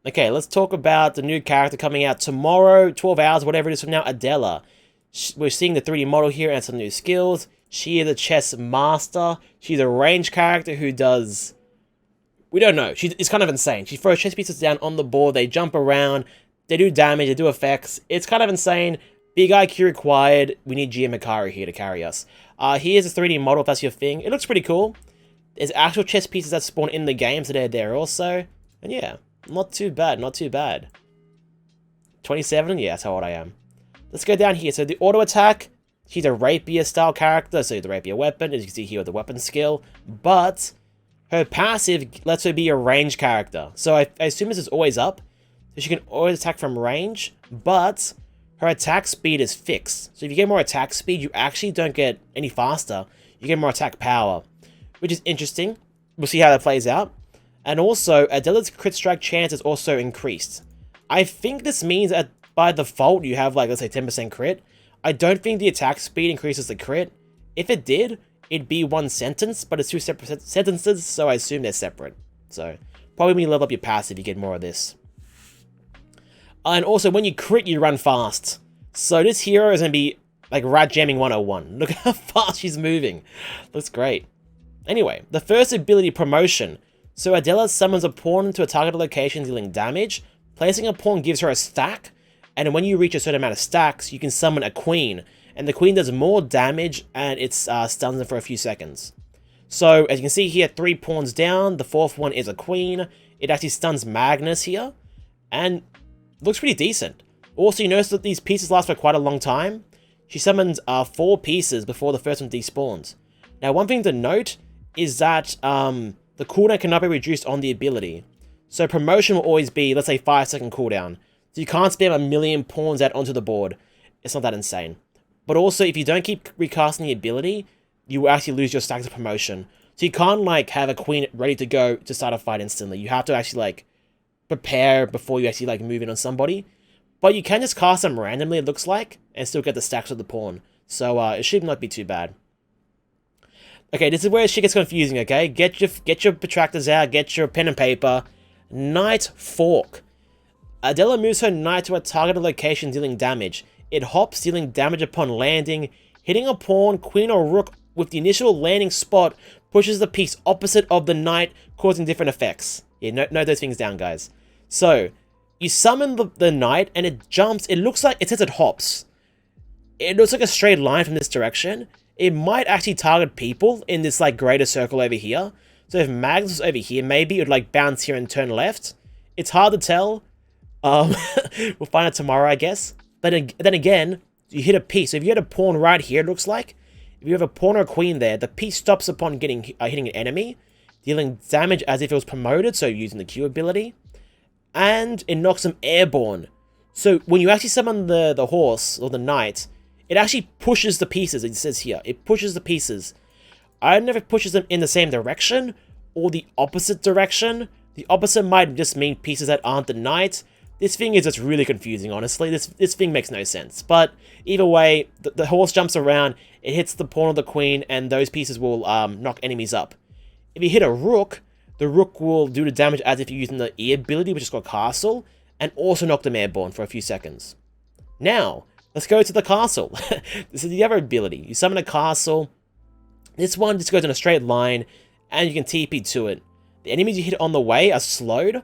Okay, let's talk about the new character coming out tomorrow, 12 hours, whatever it is from now, Adela. We're seeing the 3D model here and some new skills. She is a chess master. She's a range character who does... We don't know. It's kind of insane. She throws chess pieces down on the board. They jump around. They do damage. They do effects. It's kind of insane. Big IQ required. We need Gia Mikari here to carry us. Here's a 3D model if that's your thing. It looks pretty cool. There's actual chess pieces that spawn in the game, so they're there also. And yeah, not too bad. Not too bad. 27? Yeah, that's how old I am. Let's go down here. So the auto attack, she's a rapier style character. So the rapier weapon, as you can see here with the weapon skill. But her passive lets her be a range character. So I assume this is always up. So she can always attack from range. But her attack speed is fixed. So if you get more attack speed, you actually don't get any faster. You get more attack power, which is interesting. We'll see how that plays out. And also, Adela's crit strike chance is also increased. I think this means that by default, you have like, let's say 10% crit. I don't think the attack speed increases the crit. If it did, it'd be one sentence, but it's two separate sentences, so I assume they're separate. So, probably when you level up your passive, you get more of this. And also, when you crit, you run fast. So this hero is going to be like rat jamming 101. Look how fast she's moving. Looks great. Anyway, the first ability, promotion. So Adela summons a pawn to a targeted location dealing damage. Placing a pawn gives her a stack. And when you reach a certain amount of stacks, you can summon a queen. And the queen does more damage and it stuns them for a few seconds. So as you can see here, 3 pawns down. The 4th one is a queen. It actually stuns Magnus here. And looks pretty decent. Also, you notice that these pieces last for quite a long time. She summons 4 pieces before the first one despawns. Now, one thing to note is that the cooldown cannot be reduced on the ability. So promotion will always be, let's say, 5-second cooldown. So you can't spam a million pawns out onto the board. It's not that insane. But also, if you don't keep recasting the ability, you will actually lose your stacks of promotion. So you can't, like, have a queen ready to go to start a fight instantly. You have to actually, like, prepare before you actually, like, move in on somebody. But you can just cast them randomly, it looks like, and still get the stacks of the pawn. So it should not be too bad. Okay, this is where shit gets confusing, okay? Get your protractors out, get your pen and paper. Knight Fork. Adela moves her knight to a targeted location dealing damage. It hops, dealing damage upon landing. Hitting a pawn, queen or rook with the initial landing spot pushes the piece opposite of the knight, causing different effects. Yeah, note those things down, guys. So, you summon the knight and it jumps. It looks like, it says it hops. It looks like a straight line from this direction. It might actually target people in this like greater circle over here. So if Magnus was over here, maybe it would like bounce here and turn left. It's hard to tell. We'll find out tomorrow, I guess. But then again, you hit a piece. So if you had a pawn right here, it looks like. If you have a pawn or a queen there, the piece stops upon hitting an enemy, dealing damage as if it was promoted, so using the Q ability. And it knocks them airborne. So when you actually summon the horse, or the knight, it actually pushes the pieces, it says here. It pushes the pieces. I don't know if it pushes them in the same direction, or the opposite direction. The opposite might just mean pieces that aren't the knight. This thing is just really confusing, honestly. This thing makes no sense. But either way, the horse jumps around, it hits the pawn or the queen, and those pieces will knock enemies up. If you hit a rook, the rook will do the damage as if you're using the E ability, which is called Castle, and also knock them airborne for a few seconds. Now, let's go to the castle. This is the other ability. You summon a castle. This one just goes in a straight line, and you can TP to it. The enemies you hit on the way are slowed,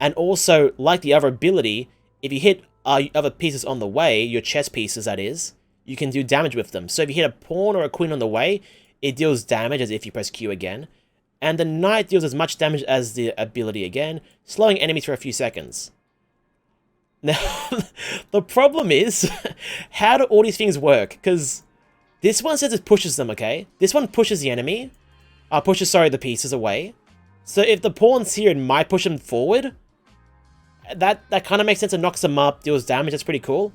and also, like the other ability, if you hit other pieces on the way, your chess pieces that is, you can do damage with them. So if you hit a pawn or a queen on the way, it deals damage as if you press Q again. And the knight deals as much damage as the ability again, slowing enemies for a few seconds. Now, the problem is, how do all these things work? Because this one says it pushes them, okay? This one pushes the enemy. The pieces away. So if the pawn's here, it might push them forward. That kind of makes sense. It knocks them up, deals damage. That's pretty cool.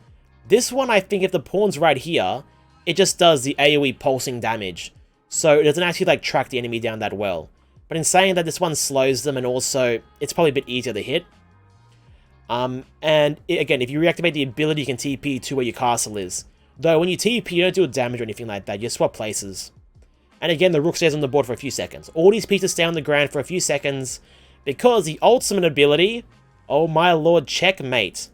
This one, I think if the pawn's right here, it just does the AoE pulsing damage. So it doesn't actually like track the enemy down that well. But in saying that, this one slows them, and also it's probably a bit easier to hit. Again, if you reactivate the ability, you can TP to where your castle is. Though when you TP, you don't do damage or anything like that. You swap places. And again, the rook stays on the board for a few seconds. All these pieces stay on the ground for a few seconds because the ultimate ability Oh my lord, checkmate.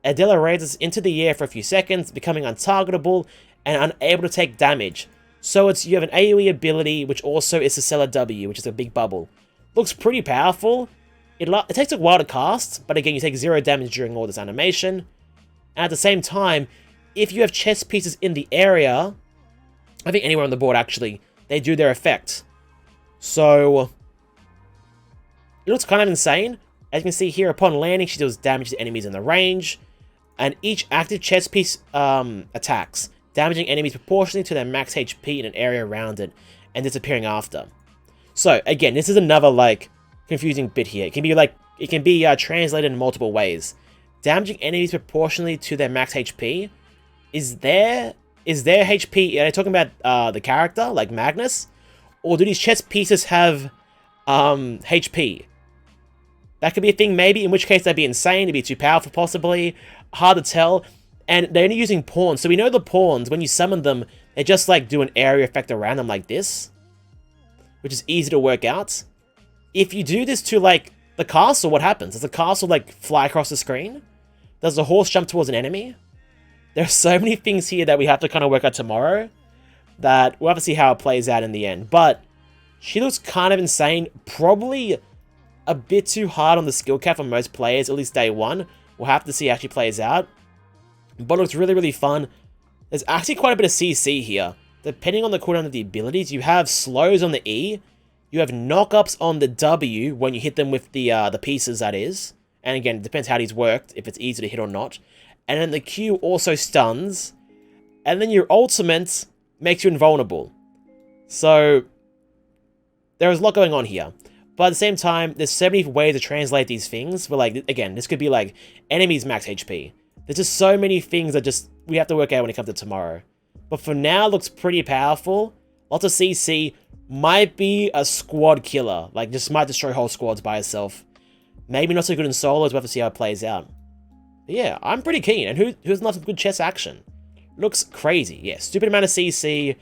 Adela raises into the air for a few seconds, becoming untargetable and unable to take damage. So you have an AoE ability, which also is a Stellar W, which is a big bubble. Looks pretty powerful. It takes a while to cast, but again, you take 0 damage during all this animation. And at the same time, if you have chess pieces in the area, I think anywhere on the board actually, they do their effect. So, it looks kind of insane. As you can see here, upon landing, she deals damage to enemies in the range. And each active chess piece attacks, damaging enemies proportionally to their max HP in an area around it, and disappearing after. So, again, this is another, like, confusing bit here. It can be translated in multiple ways. Damaging enemies proportionally to their max HP. Is their HP, are they talking about the character, like Magnus? Or do these chess pieces have HP? That could be a thing, maybe, in which case that'd be insane, it'd be too powerful, possibly. Hard to tell. And they're only using pawns, so we know the pawns, when you summon them, they just, like, do an area effect around them like this. Which is easy to work out. If you do this to, like, the castle, what happens? Does the castle, like, fly across the screen? Does the horse jump towards an enemy? There are so many things here that we have to kind of work out tomorrow, that we'll have to see how it plays out in the end. But she looks kind of insane. Probably a bit too hard on the skill cap for most players, at least day one. We'll have to see how she plays out. But it looks really, really fun. There's actually quite a bit of CC here. Depending on the cooldown of the abilities, you have slows on the E. You have knock-ups on the W when you hit them with the pieces, that is. And again, it depends how these worked, if it's easy to hit or not. And then the Q also stuns. And then your ultimate makes you invulnerable. So, there is a lot going on here. But at the same time, there's so many ways to translate these things. But like, again, this could be like enemies max HP. There's just so many things that we have to work out when it comes to tomorrow. But for now, it looks pretty powerful. Lots of CC. Might be a squad killer. Like, just might destroy whole squads by itself. Maybe not so good in solos. We'll have to see how it plays out. But yeah, I'm pretty keen. And who doesn't love some good chess action? Looks crazy. Yeah, stupid amount of CC.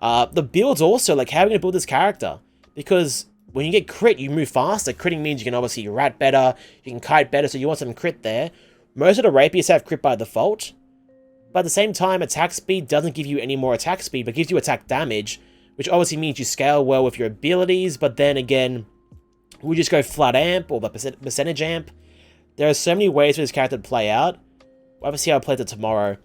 The builds also, like, how are we going to build this character? Because when you get crit, you move faster. Critting means you can obviously rat better. You can kite better, so you want some crit there. Most of the rapiers have crit by default. But at the same time, attack speed doesn't give you any more attack speed, but gives you attack damage, which obviously means you scale well with your abilities, but then again, we just go flat amp or the percentage amp. There are so many ways for this character to play out. We'll have to see how it plays it tomorrow.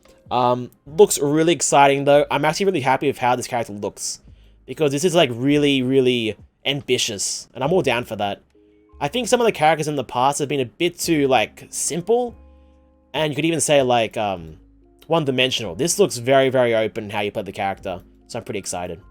Looks really exciting though. I'm actually really happy with how this character looks, because this is like really, really ambitious, and I'm all down for that. I think some of the characters in the past have been a bit too, like, simple, and you could even say, like, one-dimensional. This looks very, very open in how you play the character, so I'm pretty excited.